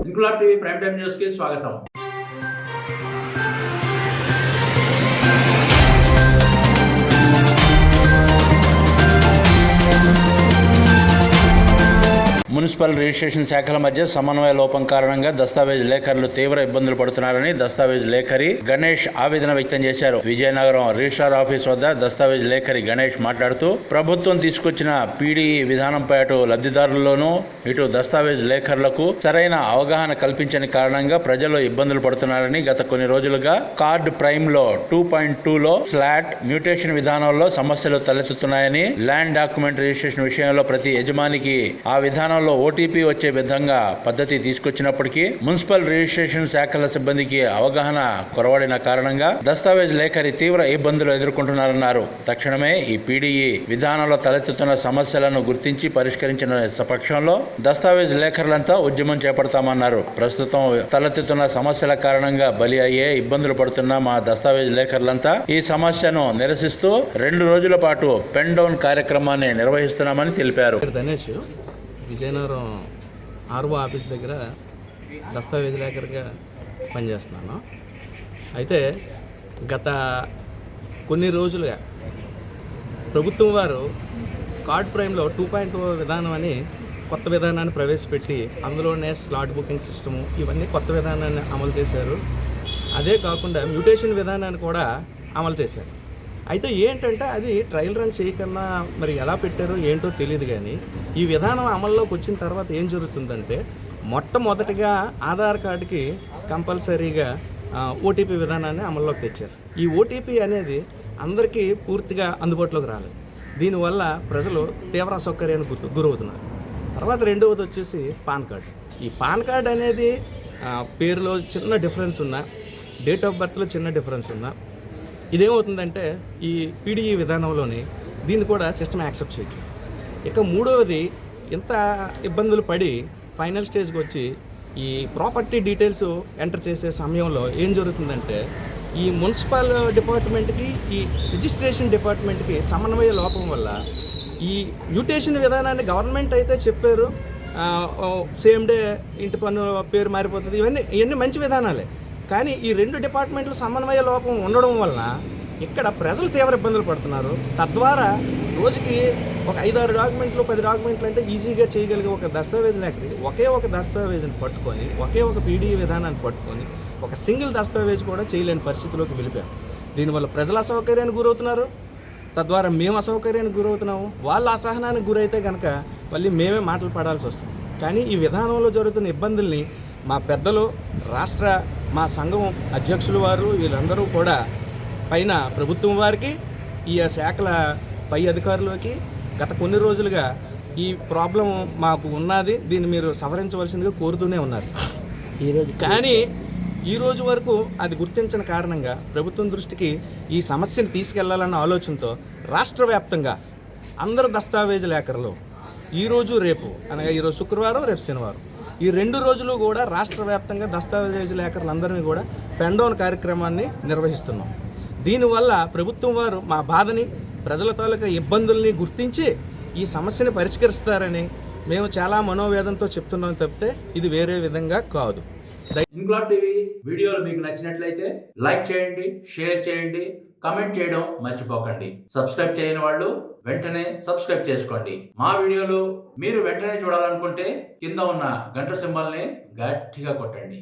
Inquilab TV prime time news కి స్వాగతం. Municipal registration శాఖల మధ్య సమన్వయ లోపం కారణంగా దస్తావేజ్ లేఖరులు తీవ్ర ఇబ్బందులు పడుతున్నారని దస్తావేజ్ లేఖరి గణేష్ ఆవేదన వ్యక్తం చేశారు. విజయనగరం రిజిస్ట్రార్ ఆఫీస్ వద్ద దస్తావేజ్ లేఖరి గణేష్ మాట్లాడుతూ ప్రభుత్వం తీసుకొచ్చిన పీడీఈ విధానంపై అటు లబ్ధిదారుల్లోనూ ఇటు దస్తావేజ్ లేఖరులకు సరైన అవగాహన కల్పించని కారణంగా ప్రజలు ఇబ్బందులు పడుతున్నారని గత కొన్ని రోజులుగా కార్డ్ ప్రైమ్ లో 2.2లో స్లాట్ మ్యూటేషన్ విధానంలో సమస్యలు తలెత్తుతున్నాయని, ల్యాండ్ డాక్యుమెంట్ రిజిస్ట్రేషన్ విషయంలో ప్రతి యజమానికి ఆ విధానంలో ఓటీపీ వచ్చే విధంగా పద్ధతి తీసుకొచ్చినప్పటికీ మున్సిపల్ రిజిస్ట్రేషన్ శాఖల సిబ్బందికి అవగాహన కొరవడిన కారణంగా దస్తావేజ్ లేఖరి తీవ్ర ఇబ్బందులు ఎదుర్కొంటున్నారన్నారు. తక్షణమే ఈ పీడీఈ విధానంలో తలెత్తుతున్న సమస్యలను గుర్తించి పరిష్కరించిన పక్షంలో దస్తావేజ్ లేఖరులంతా ఉద్యమం చేపడతామన్నారు. ప్రస్తుతం తలెత్తుతున్న సమస్యల కారణంగా బలి అయ్యే ఇబ్బందులు పడుతున్న మా దస్తావేజ్ లేఖరులంతా ఈ సమస్యను నిరసిస్తూ 2 రోజుల పాటు పెన్ డౌన్ కార్యక్రమాన్ని నిర్వహిస్తున్నామని తెలిపారు. విజయనగరం ఆర్ఓ ఆఫీస్ దగ్గర దస్తావేజ్ లేఖరిగా పనిచేస్తున్నాను. అయితే గత కొన్ని రోజులుగా ప్రభుత్వం వారు కార్డ్ ప్రైమ్లో 2.2 విధానం అని కొత్త విధానాన్ని ప్రవేశపెట్టి అందులోనే స్లాట్ బుకింగ్ సిస్టము ఇవన్నీ కొత్త విధానాన్ని అమలు చేశారు. అదే కాకుండా మ్యూటేషన్ విధానాన్ని కూడా అమలు చేశారు. అయితే ఏంటంటే అది ట్రయల్ రన్ చేయకన్నా మరి ఎలా పెట్టారో ఏంటో తెలియదు. కానీ ఈ విధానం అమల్లోకి వచ్చిన తర్వాత ఏం జరుగుతుందంటే మొట్టమొదటిగా ఆధార్ కార్డుకి కంపల్సరీగా ఓటీపీ విధానాన్ని అమల్లోకి తెచ్చారు. ఈ ఓటీపీ అనేది అందరికీ పూర్తిగా అందుబాటులోకి రాలేదు. దీనివల్ల ప్రజలు తీవ్ర అసౌకర్యానికి గురవుతున్నారు. తర్వాత రెండవది వచ్చేసి పాన్ కార్డు. ఈ పాన్ కార్డు అనేది పేరులో చిన్న డిఫరెన్స్ ఉన్నా, డేట్ ఆఫ్ బర్త్లో చిన్న డిఫరెన్స్ ఉన్నా ఇదేమవుతుందంటే ఈ పీడీఈ విధానంలోని దీన్ని కూడా సిస్టమ్ యాక్సెప్ట్ చేయట్లేదు. ఇక మూడవది ఇంత ఇబ్బందులు పడి ఫైనల్ స్టేజ్కి వచ్చి ఈ ప్రాపర్టీ డీటెయిల్స్ ఎంటర్ చేసే సమయంలో ఏం జరుగుతుందంటే ఈ మున్సిపల్ డిపార్ట్మెంట్కి ఈ రిజిస్ట్రేషన్ డిపార్ట్మెంట్కి సమన్వయ లోపం వల్ల ఈ మ్యూటేషన్ విధానాన్ని గవర్నమెంట్ అయితే చెప్పారు, సేమ్ డే ఇంటి పన్ను పేరు మారిపోతుంది, ఇవన్నీ మంచి విధానాలే. కానీ ఈ 2 డిపార్ట్మెంట్ల సమన్వయ లోపం ఉండడం వలన ఇక్కడ ప్రజలు తీవ్ర ఇబ్బందులు పడుతున్నారు. తద్వారా రోజుకి ఒక 5-6 డాక్యుమెంట్లు 10 డాక్యుమెంట్లు అంటే ఈజీగా చేయగలిగే ఒక దస్తావేజ్ లేఖరి ఒకే ఒక దస్తావేజ్ని పట్టుకొని ఒకే ఒక పీడీఈ విధానాన్ని పట్టుకొని ఒక సింగిల్ దస్తావేజ్ కూడా చేయలేని పరిస్థితిలోకి వెళ్ళిపోయారు. దీనివల్ల ప్రజలు అసౌకర్యానికి గురవుతున్నారు, తద్వారా మేము అసౌకర్యానికి గురవుతున్నాము. వాళ్ళ అసహనానికి గురైతే కనుక మళ్ళీ మేమే మాటలు పడాల్సి వస్తుంది. కానీ ఈ విధానంలో జరుగుతున్న ఇబ్బందుల్ని మా పెద్దలు, మా సంఘం అధ్యక్షులు వారు వీళ్ళందరూ కూడా పైన ప్రభుత్వం వారికి, ఈ శాఖల పై అధికారులకి గత కొన్ని రోజులుగా ఈ ప్రాబ్లం మాకు ఉన్నది, దీన్ని మీరు సవరించవలసిందిగా కోరుతూనే ఉన్నారు. కానీ ఈరోజు వరకు అది గుర్తించిన కారణంగా ప్రభుత్వం దృష్టికి ఈ సమస్యను తీసుకెళ్లాలన్న ఆలోచనతో రాష్ట్ర వ్యాప్తంగా అందరు దస్తావేజు లేఖరులు ఈరోజు రేపు అనగా ఈరోజు శుక్రవారం, రేపు శనివారం ఈ 2 రోజులు కూడా రాష్ట్ర వ్యాప్తంగా దస్తావేజు లేఖరులందరినీ కూడా పెన్ డౌన్ కార్యక్రమాన్ని నిర్వహిస్తున్నాం. దీనివల్ల ప్రభుత్వం వారు మా బాధని, ప్రజల తాలూకా ఇబ్బందుల్ని గుర్తించి ఈ సమస్యని పరిష్కరిస్తారని మేము చాలా మనోవేదంతో చెప్తున్నాం తప్పితే ఇది వేరే విధంగా కాదు. ఇంక్లాబ్ టీవీ వీడియోలు మీకు నచ్చినట్లయితే లైక్ చేయండి, షేర్ చేయండి, కామెంట్ చేయడం మర్చిపోకండి. సబ్స్క్రైబ్ చేయని వాళ్ళు వెంటనే సబ్స్క్రైబ్ చేసుకోండి. మా వీడియోలు మీరు వెంటనే చూడాలనుకుంటే కింద ఉన్న గంట సింబల్ని గట్టిగా కొట్టండి.